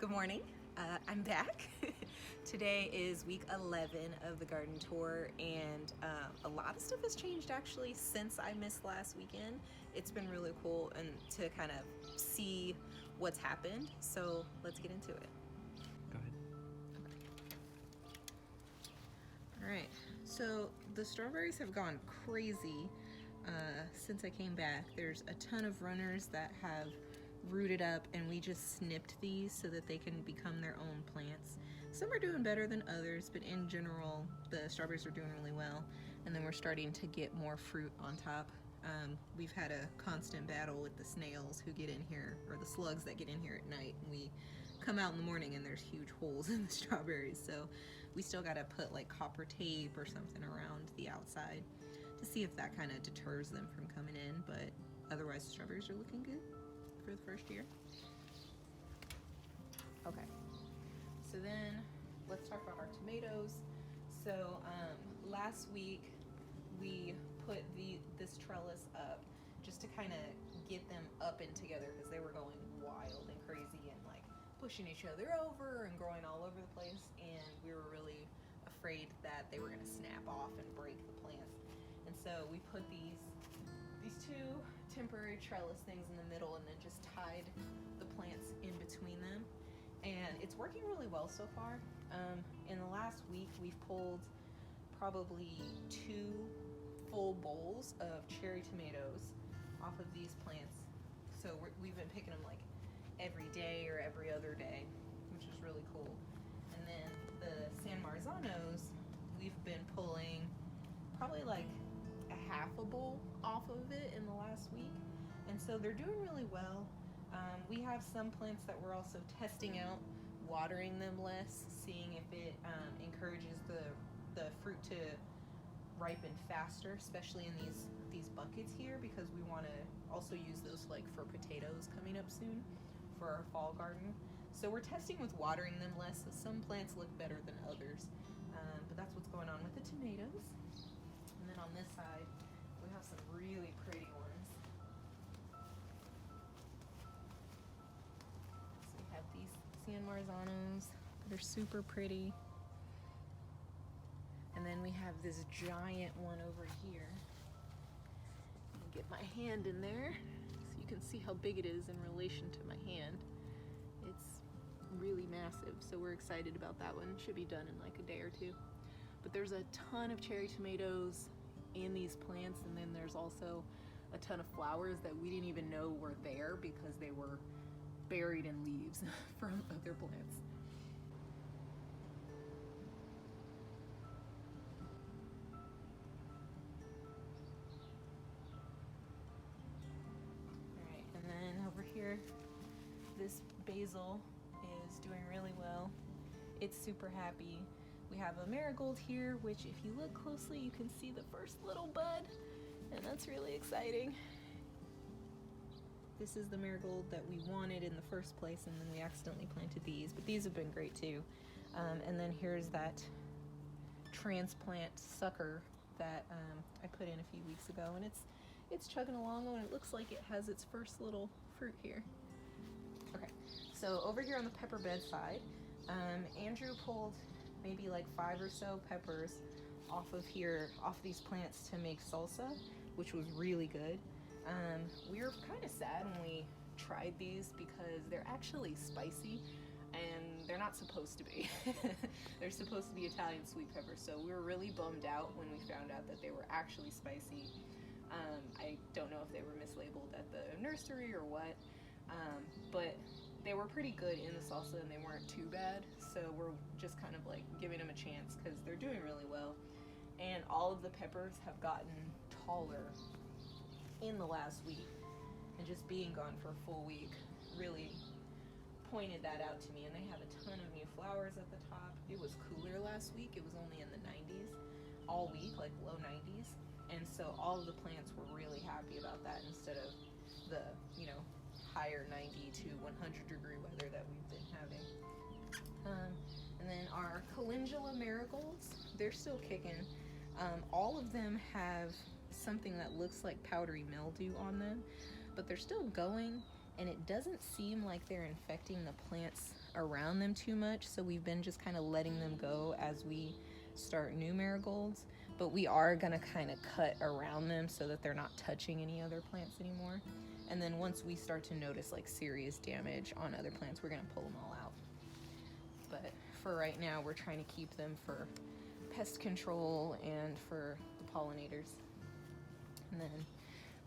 Good morning. I'm back. Today is week 11 of the garden tour, and a lot of stuff has changed actually since I missed last weekend. It's been really cool and to kind of see what's happened. So let's get into it. Go ahead. All right. So the strawberries have gone crazy since I came back. There's a ton of runners that have rooted up, and we just snipped these so that they can become their own plants. Some are doing better than others, but in general the strawberries are doing really well, and then we're starting to get more fruit on top. We've had a constant battle with the snails who get in here, or the slugs that get in here at night, and we come out in the morning and there's huge holes in the strawberries, so we still got to put like copper tape or something around the outside to see if that kind of deters them from coming in, but otherwise the strawberries are looking good for the first year. Okay, so then let's talk about our tomatoes. So last week we put this trellis up just to kind of get them up and together because they were going wild and crazy and like pushing each other over and growing all over the place, and we were really afraid that they were going to snap off and break the plants. And so we put these two temporary trellis things in the middle and then just tied the plants in between them, and it's working really well so far. In the last week we've pulled probably 2 full bowls of cherry tomatoes off of these plants, so we've been picking them like every day or every other day, which is really cool. And then the San Marzanos, we've been pulling probably like a half a bowl off of it in the last week, and so they're doing really well. We have some plants that we're also testing out, watering them less, seeing if it encourages the fruit to ripen faster, especially in these buckets here, because we want to also use those like for potatoes coming up soon for our fall garden. So we're testing with watering them less, so some plants look better than others, but that's what's going on with the tomatoes. And then on this side we have some really pretty ones. So we have these San Marzanos that are super pretty, and then we have this giant one over here. Get my hand in there so you can see how big it is in relation to my hand. It's really massive, so we're excited about that one. Should be done in like a day or two. But there's a ton of cherry tomatoes in these plants, and then there's also a ton of flowers that we didn't even know were there because they were buried in leaves from other plants. Alright, and then over here, this basil is doing really well. It's super happy. We have a marigold here, which if you look closely you can see the first little bud, and that's really exciting. This is the marigold that we wanted in the first place, and then we accidentally planted these, but these have been great too. And then here's that transplant sucker that I put in a few weeks ago, and it's chugging along, and it looks like it has its first little fruit here. Okay, so over here on the pepper bed side, Andrew pulled maybe like 5 or so peppers off of these plants to make salsa, which was really good. We were kind of sad when we tried these because they're actually spicy, and they're not supposed to be. They're supposed to be Italian sweet peppers, so we were really bummed out when we found out that they were actually spicy. I don't know if they were mislabeled at the nursery or what, but they were pretty good in the salsa and they weren't too bad, so we're just kind of like giving them a chance because they're doing really well. And all of the peppers have gotten taller in the last week, and just being gone for a full week really pointed that out to me. And they have a ton of new flowers at the top. It was cooler last week. It was only in the 90s all week, like low 90s, and so all of the plants were really happy about that instead of the higher 90 to 100 degree weather that we've been having. And then our calendula marigolds, they're still kicking. All of them have something that looks like powdery mildew on them, but they're still going, and it doesn't seem like they're infecting the plants around them too much, so we've been just kind of letting them go as we start new marigolds. But we are going to kind of cut around them so that they're not touching any other plants anymore. And then once we start to notice like serious damage on other plants, we're going to pull them all out. But for right now, we're trying to keep them for pest control and for the pollinators. And then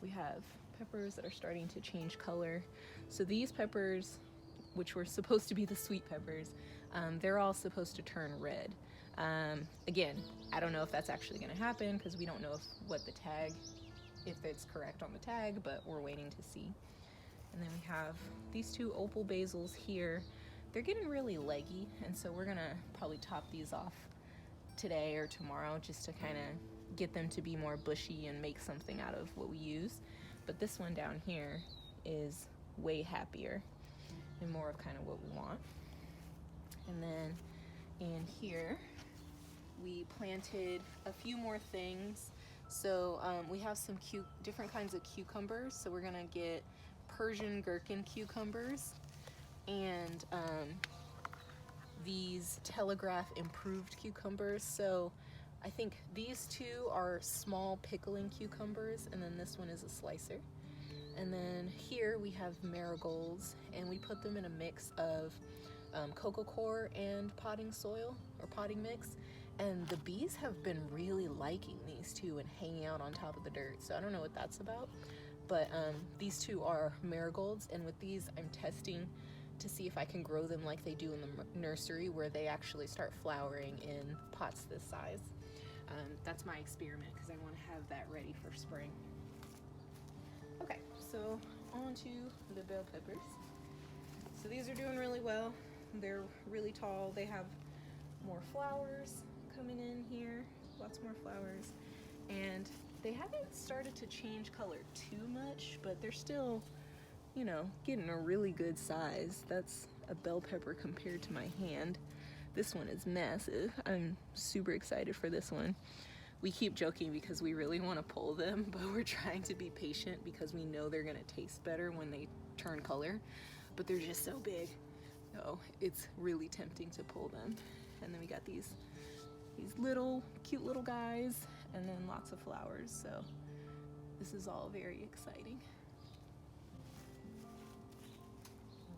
we have peppers that are starting to change color. So these peppers, which were supposed to be the sweet peppers, they're all supposed to turn red. Again, I don't know if that's actually going to happen because we don't know if it's correct on the tag, but we're waiting to see. And then we have these two opal basils here. They're getting really leggy, and so we're gonna probably top these off today or tomorrow just to kind of get them to be more bushy and make something out of what we use. But this one down here is way happier and more of kind of what we want. And then in here we planted a few more things. So we have some different kinds of cucumbers. So we're gonna get Persian gherkin cucumbers and these Telegraph improved cucumbers. So I think these two are small pickling cucumbers, and then this one is a slicer. And then here we have marigolds, and we put them in a mix of coco coir and potting soil or potting mix. And the bees have been really liking these two and hanging out on top of the dirt. So I don't know what that's about, but these two are marigolds, and with these I'm testing to see if I can grow them like they do in the nursery, where they actually start flowering in pots this size. That's my experiment because I want to have that ready for spring. Okay, so on to the bell peppers. So these are doing really well. They're really tall. They have more flowers coming in here, lots more flowers, and they haven't started to change color too much, but they're still, you know, getting a really good size. That's a bell pepper compared to my hand. This one is massive. I'm super excited for this one. We keep joking because we really want to pull them, but we're trying to be patient because we know they're going to taste better when they turn color, but they're just so big. So it's really tempting to pull them. And then we got these little cute little guys, and then lots of flowers. So this is all very exciting.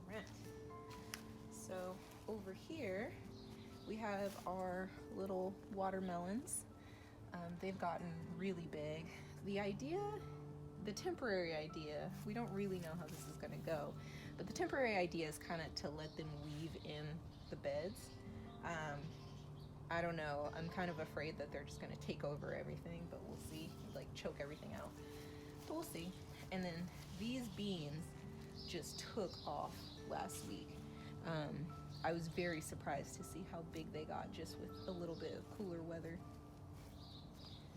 All right. So over here we have our little watermelons. They've gotten really big. The temporary idea, we don't really know how this is going to go, but the temporary idea is kind of to let them weave in the beds. I don't know, I'm kind of afraid that they're just going to take over everything, but we'll see, like choke everything out, but we'll see. And then these beans just took off last week. I was very surprised to see how big they got just with a little bit of cooler weather.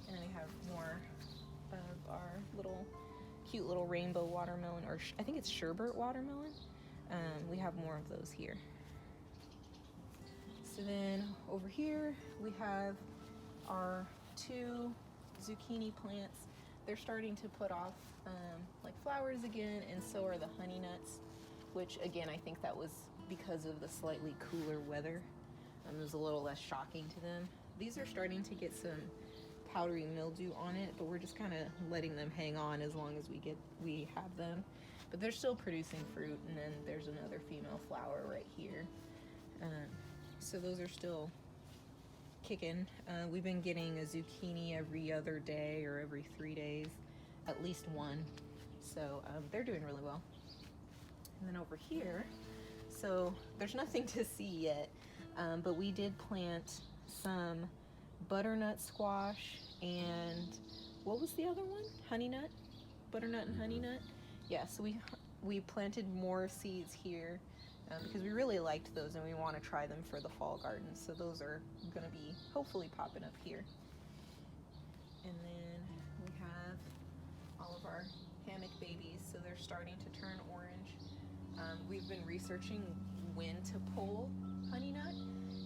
And then we have more of our cute little rainbow watermelon, or I think it's sherbet watermelon. We have more of those here. So then over here we have our two zucchini plants. They're starting to put off like flowers again, and so are the honey nuts, which again I think that was because of the slightly cooler weather. It was a little less shocking to them. These are starting to get some powdery mildew on it, but we're just kind of letting them hang on as long as we have them. But they're still producing fruit, and then there's another female flower right here. So those are still kicking. We've been getting a zucchini every other day or every 3 days, at least one. So they're doing really well. And then over here, so there's nothing to see yet, but we did plant some butternut squash and what was the other one? Honey nut? Butternut and honey nut? Yeah, so we planted more seeds here because we really liked those and we want to try them for the fall garden. So those are going to be hopefully popping up here. And then we have all of our hammock babies, so they're starting to turn orange. We've been researching when to pull honey nut,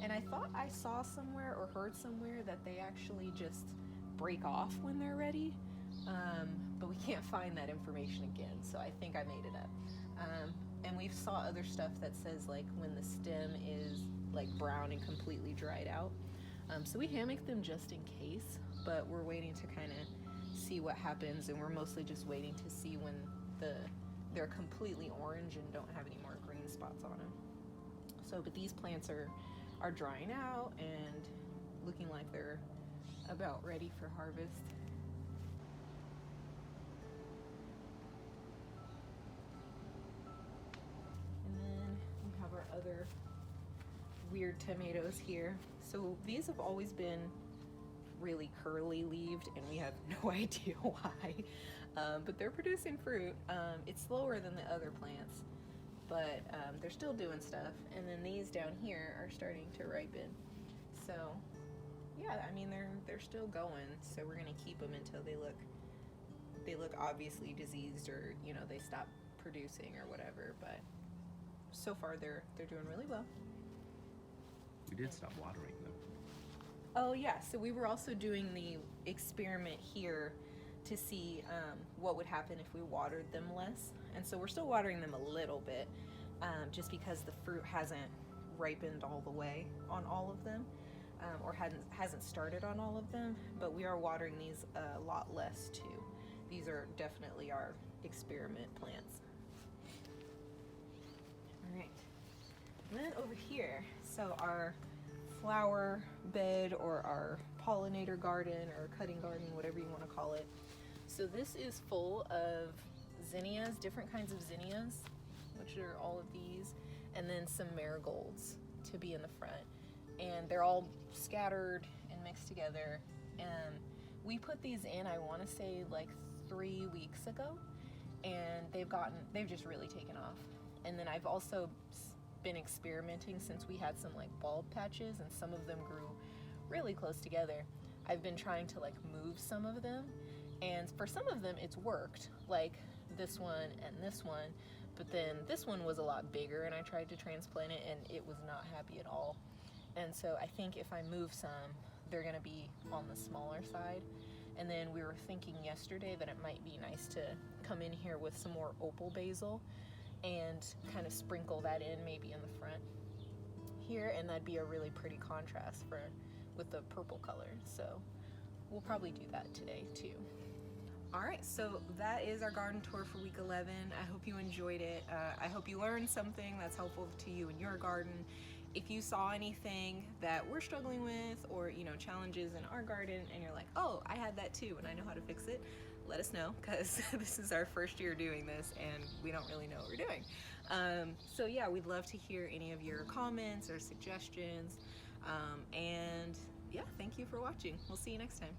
and I thought I saw somewhere or heard somewhere that they actually just break off when they're ready, but we can't find that information again, so I think I made it up. And we've saw other stuff that says like when the stem is like brown and completely dried out. So we hammock them just in case, but we're waiting to kind of see what happens, and we're mostly just waiting to see when they're completely orange and don't have any more green spots on them. So, but these plants are drying out and looking like they're about ready for harvest. And then we have our other weird tomatoes here. So these have always been really curly leaved, and we have no idea why, but they're producing fruit. It's slower than the other plants, but they're still doing stuff. And then these down here are starting to ripen. So yeah, I mean they're still going. So we're gonna keep them until they look obviously diseased, or you know, they stop producing or whatever. But so far they're doing really well. We did stop watering them. Oh yeah, so we were also doing the experiment here to see what would happen if we watered them less. And so we're still watering them a little bit, just because the fruit hasn't ripened all the way on all of them, or hasn't started on all of them, but we are watering these a lot less too. These are definitely our experiment plants. All right, and then over here, so our flower bed, or our pollinator garden, or cutting garden, whatever you want to call it. So this is full of zinnias, different kinds of zinnias, which are all of these, and then some marigolds to be in the front. And they're all scattered and mixed together. And we put these in, I want to say like 3 weeks ago, and they've just really taken off. And then I've also been experimenting since we had some like bulb patches, and some of them grew really close together. I've been trying to like move some of them, and for some of them it's worked, like this one and this one, but then this one was a lot bigger, and I tried to transplant it and it was not happy at all. And so I think if I move some, they're gonna be on the smaller side. And then we were thinking yesterday that it might be nice to come in here with some more opal basil and kind of sprinkle that in maybe in the front here, and that'd be a really pretty contrast with the purple color. So we'll probably do that today too. All right, so that is our garden tour for week 11. I hope you enjoyed it. I hope you learned something that's helpful to you in your garden. If you saw anything that we're struggling with, or you know, challenges in our garden, and you're like, oh, I had that too and I know how to fix it, let us know, because this is our first year doing this and we don't really know what we're doing. So yeah, we'd love to hear any of your comments or suggestions. And yeah, thank you for watching. We'll see you next time.